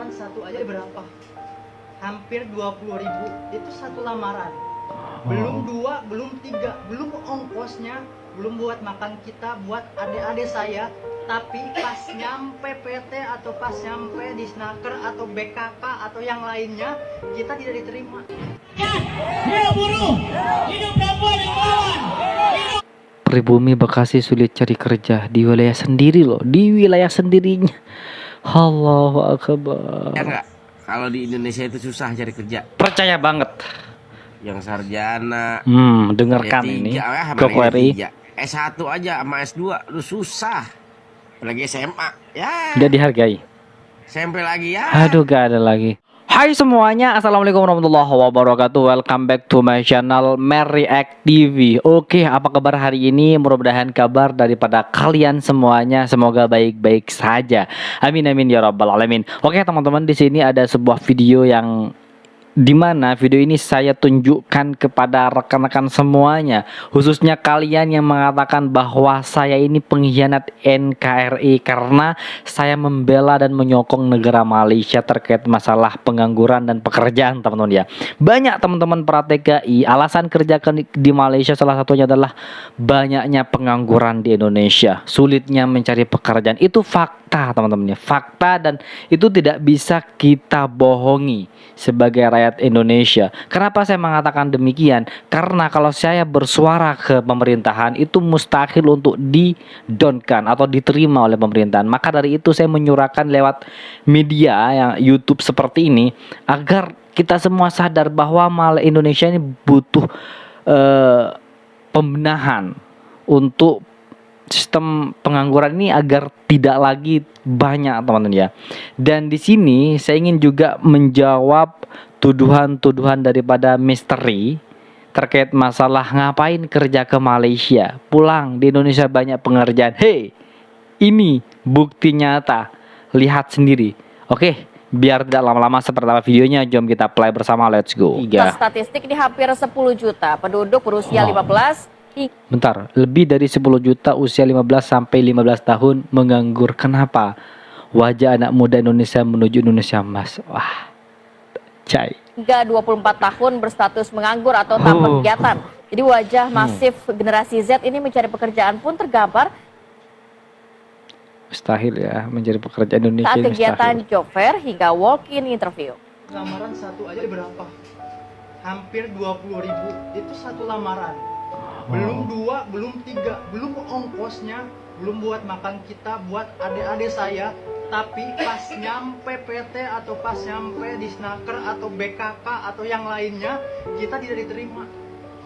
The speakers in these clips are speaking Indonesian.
lamaran satu aja berapa? Hampir 20.000 itu satu lamaran. Belum dua, belum tiga, belum ongkosnya, belum buat makan kita, buat adik-adik saya. Tapi pas nyampe PT atau pas nyampe di Snaker atau BKK atau yang lainnya, kita tidak diterima. Hidup buruh, hidup perempuan yang melawan, hidup. Pribumi Bekasi sulit cari kerja di wilayah sendiri loh, di wilayah sendirinya. Allahu Akbar. Ya enggak? Kalau di Indonesia itu susah cari kerja. Percaya banget. Yang sarjana, Dengarkan D3, ini. sama Koko RI. D3. S1 aja sama S2 lu susah. Apalagi SMA. Ya. Tidak dihargai. SMP lagi ya. Aduh, gak ada lagi. Hai semuanya, assalamualaikum warahmatullahi wabarakatuh. Welcome back to my channel Mereact TV. Oke, apa kabar hari ini? Mudah-mudahan kabar daripada kalian semuanya semoga baik-baik saja. Amin amin ya rabbal alamin. Oke teman-teman, di sini ada sebuah video yang dimana video ini saya tunjukkan kepada rekan-rekan semuanya, khususnya kalian yang mengatakan bahwa saya ini pengkhianat NKRI karena saya membela dan menyokong negara Malaysia terkait masalah pengangguran dan pekerjaan, teman-teman ya. Banyak teman-teman para TKI alasan kerja di Malaysia salah satunya adalah banyaknya pengangguran di Indonesia, sulitnya mencari pekerjaan. Itu fakta teman-teman ya, fakta, dan itu tidak bisa kita bohongi sebagai rakyat Indonesia. Kenapa saya mengatakan demikian? Karena kalau saya bersuara ke pemerintahan itu mustahil untuk di-downkan atau diterima oleh pemerintahan. Maka dari itu saya menyuarakan lewat media yang YouTube seperti ini agar kita semua sadar bahwa Indonesia ini butuh pembenahan untuk sistem pengangguran ini agar tidak lagi banyak, teman-teman ya. Dan di sini saya ingin juga menjawab tuduhan-tuduhan daripada misteri terkait masalah ngapain kerja ke Malaysia, pulang di Indonesia banyak pengerjaan. Hey, ini bukti nyata, lihat sendiri. Oke, biar tidak lama-lama seperti apa videonya, jom kita play bersama, let's go. Statistik ini hampir 10 juta penduduk berusia 15 Bentar, lebih dari 10 juta usia 15 sampai 15 tahun menganggur. Kenapa? Wajah anak muda Indonesia menuju Indonesia Emas. Wah, cai. hingga 24 tahun berstatus menganggur atau tanpa kegiatan. Jadi wajah masif generasi Z ini mencari pekerjaan pun tergambar Mustahil ya mencari pekerjaan Indonesia. saat kegiatan job fair hingga walk-in interview. Lamaran satu aja berapa? Hampir 20.000 itu satu lamaran. Belum dua, belum tiga, belum ongkosnya, belum buat makan kita, buat adik-adik saya. Tapi pas nyampe PT atau pas nyampe di Snaker atau BKK atau yang lainnya, kita tidak diterima.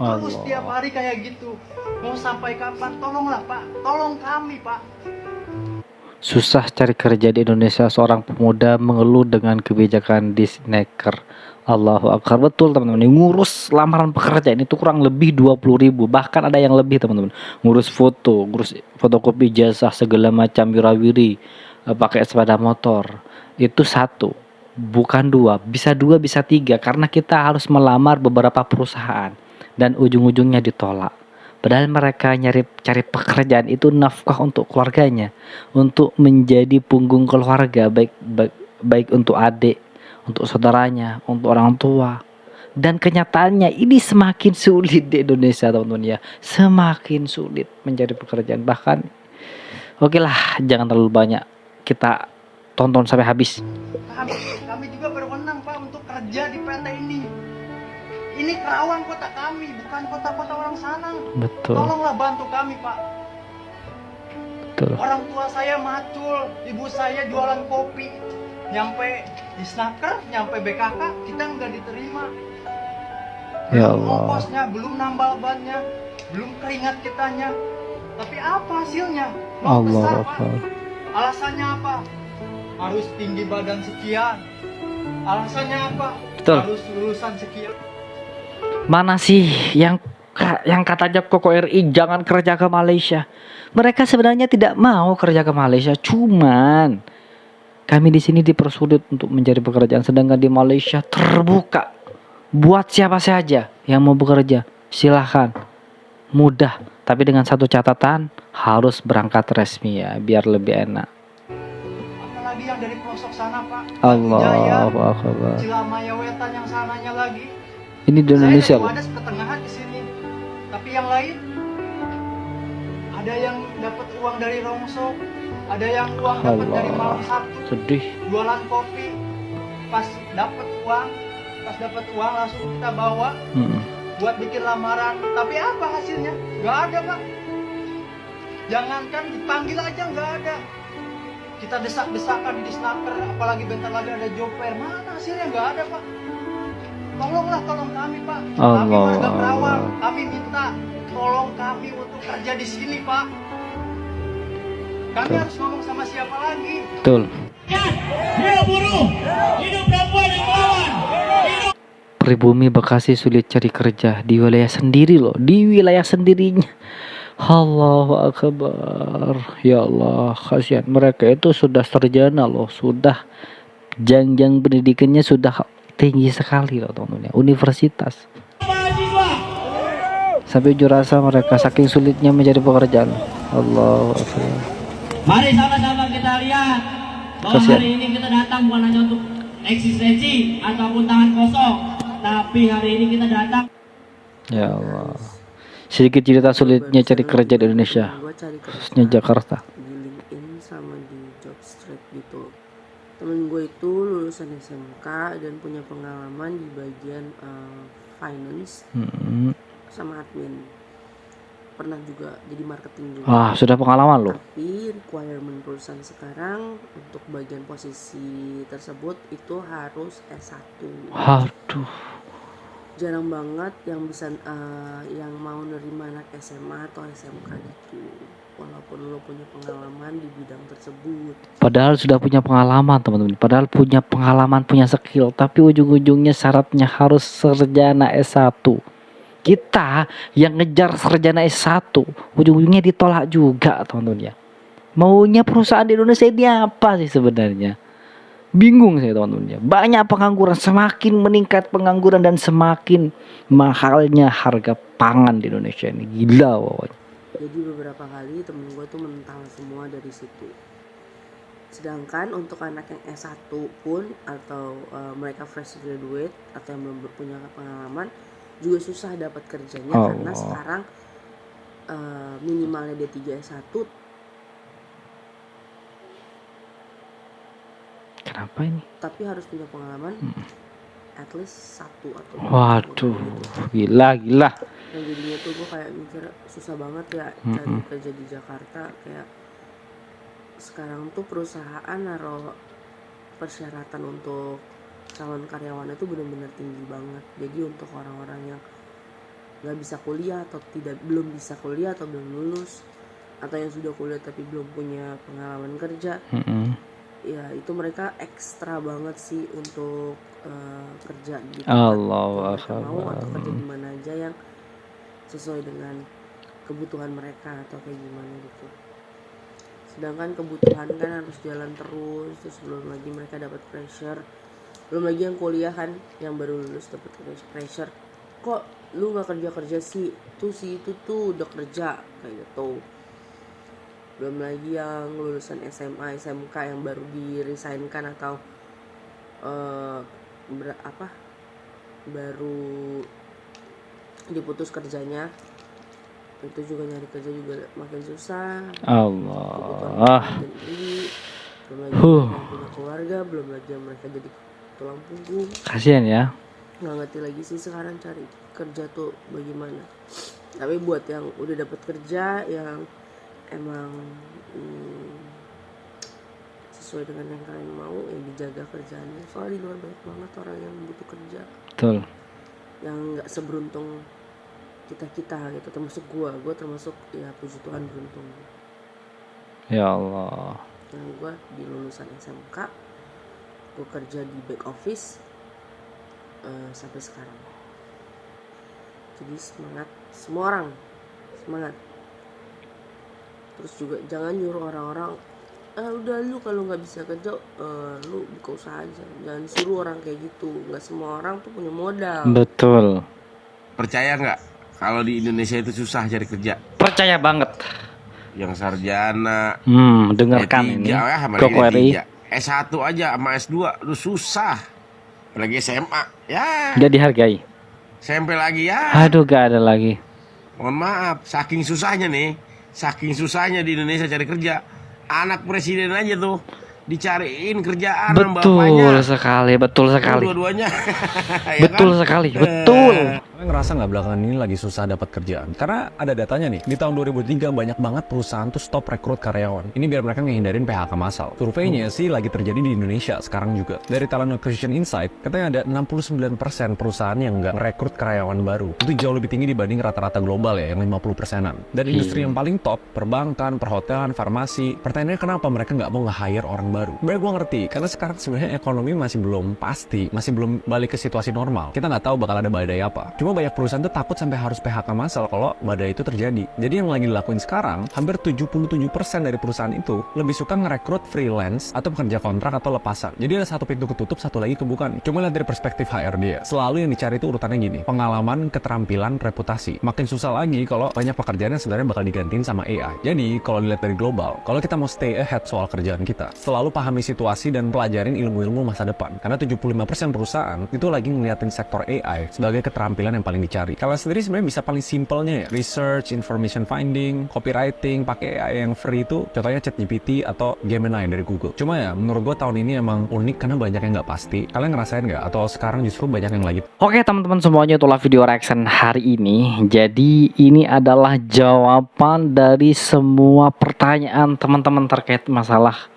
Terus tiap hari kayak gitu. Mau sampai kapan? Tolonglah Pak, tolong kami Pak. Susah cari kerja di Indonesia, seorang pemuda mengeluh dengan kebijakan di Snaker. Allahu Akbar, betul teman-teman. Ngurus lamaran pekerjaan itu kurang lebih 20.000, bahkan ada yang lebih teman-teman. Ngurus foto, ngurus fotokopi ijazah segala macam wirawiri, pakai sepeda motor. Itu satu, bukan dua, bisa tiga, karena kita harus melamar beberapa perusahaan dan ujung-ujungnya ditolak. Padahal mereka cari pekerjaan itu nafkah untuk keluarganya, untuk menjadi punggung keluarga, baik untuk adik, untuk saudaranya, untuk orang tua. Dan kenyataannya ini semakin sulit di Indonesia, teman-teman ya. Semakin sulit mencari pekerjaan. Bahkan oke lah, jangan terlalu banyak, kita tonton sampai habis. Kami juga berwenang Pak untuk kerja di PT ini. Ini Kerawang kota kami, bukan kota-kota orang sana. Betul. Tolonglah bantu kami Pak. Betul. Orang tua saya macul, ibu saya jualan kopi. Nyampe di Snaker, nyampe BKK, kita nggak diterima. Ya Belum Allah. ongkosnya, belum nambal bannya, belum keringat kitanya. Tapi apa hasilnya? Mau Allah besar Pak. Akbar. Alasannya apa? Harus tinggi badan sekian. Alasannya apa? Betul. Harus lulusan sekian. Mana sih yang katanya Koko RI jangan kerja ke Malaysia? Mereka sebenarnya tidak mau kerja ke Malaysia, cuman kami di sini dipersulit untuk mencari pekerjaan, sedangkan di Malaysia terbuka buat siapa saja yang mau bekerja. Silahkan, mudah, tapi dengan satu catatan, harus berangkat resmi ya, biar lebih enak. Apalagi lagi yang dari pelosok sana Pak. Jaya, Allahu Akbar. Cilamaya Wetan yang sananya lagi. Ini di Indonesia Saya loh. dari Wadas pertengahan di sini. Tapi yang lain ada yang dapat uang dari rongsok, ada yang uang dapat dari malam Allah, Sabtu sedih. jualan kopi. Pas dapat uang langsung kita bawa buat bikin lamaran. Tapi apa hasilnya? Gak ada Pak. Jangankan dipanggil aja nggak ada. Kita desak-desakan di snaker, apalagi bentar lagi ada job fair. Mana hasilnya? Nggak ada Pak. Tolong kami Pak. Kami warga Kerawang, kami minta tolong kami untuk kerja di sini Pak. Kami harus ngomong sama siapa lagi? Betul. Hidup buruh, hidup perempuan yang melawan, hidup Pribumi Bekasi sulit cari kerja di wilayah sendiri loh, di wilayah sendirinya. Allahu Akbar. Ya Allah, kasihan mereka itu sudah sarjana loh, sudah jenjang pendidikannya sudah tinggi sekali loh teman-teman. Universitas. mahasiswa. Sampai jurasa mereka saking sulitnya mencari pekerjaan. Allahu Akbar. Mari sama-sama kita lihat bahwa Kasihan. hari ini kita datang bukan hanya untuk eksistensi ataupun tangan kosong, tapi hari ini kita datang Ya Allah. Sedikit cerita sulitnya cari kerja di Indonesia, Gue cari khususnya kerja Jakarta. di LinkedIn sama di Jobstreet gitu. Temen gue itu lulusan SMK dan punya pengalaman di bagian finance sama admin. Pernah juga jadi marketing juga. Wah, sudah pengalaman loh. Tapi requirement perusahaan sekarang untuk bagian posisi tersebut itu harus S1. Aduh. Jarang banget yang bisa yang mau nerima anak SMA atau SMK gitu, walaupun lo punya pengalaman di bidang tersebut. Padahal sudah punya pengalaman teman-teman. Padahal punya pengalaman, punya skill. Tapi ujung-ujungnya syaratnya harus sarjana S1. Kita yang ngejar sarjana S1, ujung-ujungnya ditolak juga teman-teman ya. Maunya perusahaan di Indonesia ini apa sih sebenarnya? Bingung saya teman-teman ya. Banyak pengangguran, semakin meningkat pengangguran dan semakin mahalnya harga pangan di Indonesia ini. Gila pokoknya. Jadi beberapa kali temen gue tuh mental semua dari situ. Sedangkan untuk anak yang S1 pun atau mereka fresh graduate atau yang belum punya pengalaman juga susah dapat kerjanya karena sekarang minimalnya D3 S1. Kenapa ini? Tapi harus punya pengalaman at least 1 atau 2 Waduh, tahun gitu. gila. Dan jadinya tuh gue kayak mikir susah banget ya cari kerja di Jakarta. Kayak sekarang tuh perusahaan naruh persyaratan untuk calon karyawan itu benar-benar tinggi banget. Jadi untuk orang-orang yang nggak bisa kuliah atau belum bisa kuliah atau belum lulus, atau yang sudah kuliah tapi belum punya pengalaman kerja, ya itu mereka ekstra banget sih untuk kerja di tempat Allahu yang mereka mau atau Akbar. kerja di mana aja yang sesuai dengan kebutuhan mereka atau kayak gimana gitu. Sedangkan kebutuhan kan harus jalan terus belum lagi mereka dapat pressure, belum lagi yang kuliah kan yang baru lulus dapat pressure, kok lu nggak kerja sih, tuh si itu tuh udah kerja kayak gitu. Belum lagi yang lulusan SMA, SMK yang baru di-resignkan atau baru diputus kerjanya, itu juga nyari kerja juga makin susah. Allah. Belum lagi yang punya keluarga, belum lagi yang mereka jadi tulang punggung. Kasihan ya. Nggak ngerti lagi sih sekarang cari kerja tuh bagaimana. Tapi buat yang udah dapat kerja yang emang sesuai dengan yang kalian mau, yang dijaga kerjaannya. Soalnya di luar banyak banget orang yang butuh kerja, Betul. yang nggak seberuntung kita gitu, termasuk gue termasuk ya puji Tuhan beruntung. Ya Allah. Yang gue di lulusan SMK, gue kerja di back office sampai sekarang. Jadi semangat semua orang, semangat. Terus juga jangan nyuruh orang-orang udah lu kalau nggak bisa kerja lu buka usaha aja. Jangan suruh orang kayak gitu. Nggak semua orang tuh punya modal. Betul. Percaya nggak kalau di Indonesia itu susah cari kerja? Percaya banget. Yang sarjana, Dengarkan D3, ini. sama Koko RI. D3. S1 aja sama S2 lu susah. Apalagi SMA. Ya, Nggak dihargai. SMP lagi ya. Aduh, gak ada lagi. Mohon maaf, saking susahnya nih. Saking susahnya di Indonesia cari kerja. Anak presiden aja tuh dicariin kerjaan sama bapaknya. Betul sekali. Dua-duanya. Ya Betul kan? sekali, betul. Kalian ngerasa nggak belakangan ini lagi susah dapat kerjaan? Karena ada datanya nih, di tahun 2003 banyak banget perusahaan tuh stop rekrut karyawan. Ini biar mereka ngehindarin PHK massal. Surveinya sih lagi terjadi di Indonesia sekarang juga. Dari Talent Acquisition Insight, katanya ada 69% perusahaan yang nggak merekrut karyawan baru. Itu jauh lebih tinggi dibanding rata-rata global ya, yang 50%-an. Dan industri yang paling top, perbankan, perhotelan, farmasi. Pertanyaannya kenapa mereka nggak mau nge-hire orang baru? Sebenarnya gue ngerti, karena sekarang sebenarnya ekonomi masih belum pasti, masih belum balik ke situasi normal. Kita nggak tahu bakal ada badai apa. Cuma banyak perusahaan tuh takut sampai harus PHK massal kalau badai itu terjadi. Jadi yang lagi dilakuin sekarang, hampir 77% dari perusahaan itu lebih suka ngerekrut freelance atau pekerja kontrak atau lepasan. Jadi ada satu pintu ketutup, satu lagi kebuka. Cuma lihat dari perspektif HR dia. Selalu yang dicari itu urutannya gini, pengalaman, keterampilan, reputasi. Makin susah lagi kalau banyak pekerjaan yang sebenarnya bakal digantiin sama AI. Jadi kalau dilihat dari global, kalau kita mau stay ahead soal kerjaan kita, selalu pahami situasi dan pelajarin ilmu-ilmu masa depan. Karena 75% perusahaan itu lagi ngeliatin sektor AI sebagai keterampilan yang paling dicari. Kalian sendiri sebenarnya bisa paling simpelnya ya, research, information finding, copywriting, pakai AI yang free itu, contohnya ChatGPT atau Gemini dari Google. Cuma ya, menurut gue tahun ini emang unik karena banyak yang nggak pasti. Kalian ngerasain nggak? Atau sekarang justru banyak yang lagi? Oke teman-teman semuanya, itulah video reaction hari ini. Jadi ini adalah jawaban dari semua pertanyaan teman-teman terkait masalah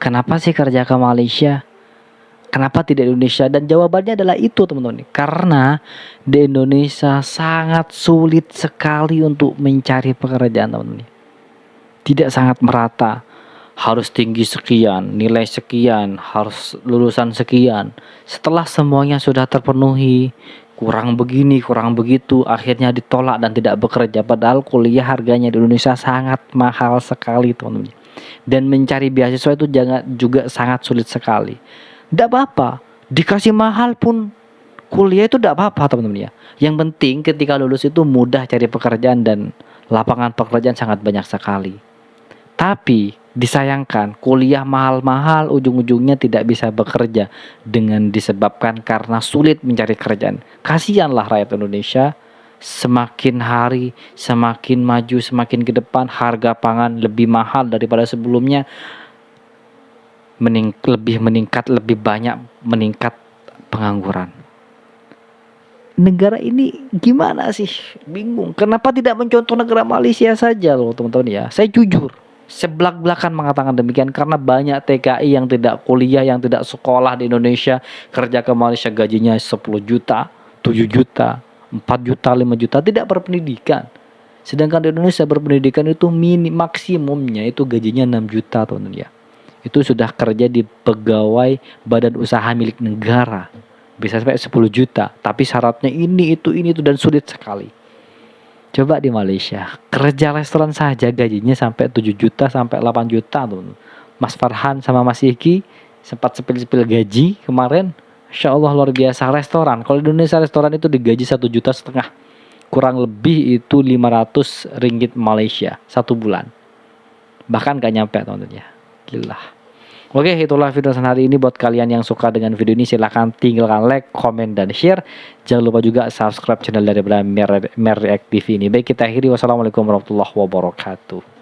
kenapa sih kerja ke Malaysia? Kenapa tidak Indonesia? Dan jawabannya adalah itu teman-teman. Karena di Indonesia sangat sulit sekali untuk mencari pekerjaan teman-teman. Tidak sangat merata. Harus tinggi sekian, nilai sekian, harus lulusan sekian. Setelah semuanya sudah terpenuhi, kurang begini, kurang begitu, akhirnya ditolak dan tidak bekerja. Padahal kuliah harganya di Indonesia sangat mahal sekali teman-teman. Dan mencari beasiswa itu juga sangat sulit sekali. Tidak apa-apa, dikasih mahal pun kuliah itu tidak apa-apa teman-teman ya. Yang penting ketika lulus itu mudah cari pekerjaan dan lapangan pekerjaan sangat banyak sekali. Tapi disayangkan kuliah mahal-mahal ujung-ujungnya tidak bisa bekerja dengan disebabkan karena sulit mencari kerjaan. Kasihanlah rakyat Indonesia. Semakin hari semakin maju, semakin ke depan harga pangan lebih mahal daripada sebelumnya, lebih banyak meningkat pengangguran. Negara ini gimana sih? Bingung. Kenapa tidak mencontoh negara Malaysia saja loh teman-teman ya? Saya jujur sebelak-belakan mengatakan demikian karena banyak TKI yang tidak kuliah, yang tidak sekolah di Indonesia, kerja ke Malaysia gajinya 10 juta, 7 juta, 4 juta, 5 juta, tidak berpendidikan. Sedangkan di Indonesia berpendidikan itu maksimumnya itu gajinya 6 juta teman-teman ya. Itu sudah kerja di pegawai badan usaha milik negara. Bisa sampai 10 juta. Tapi syaratnya ini, itu, dan sulit sekali. Coba di Malaysia, kerja restoran saja gajinya sampai 7 juta sampai 8 juta teman-teman. Mas Farhan sama Mas Iki sempat sepil-sepil gaji kemarin. Insya Allah luar biasa restoran. Kalau di Indonesia restoran itu digaji 1,5 juta. Kurang lebih itu 500 ringgit Malaysia 1 bulan. Bahkan gak nyampe teman-teman ya. Gila. Oke, itulah video hari ini. Buat kalian yang suka dengan video ini silahkan tinggalkan like, komen, dan share. Jangan lupa juga subscribe channel dari Mer React TV ini. Baik, kita akhiri. Wassalamualaikum warahmatullahi wabarakatuh.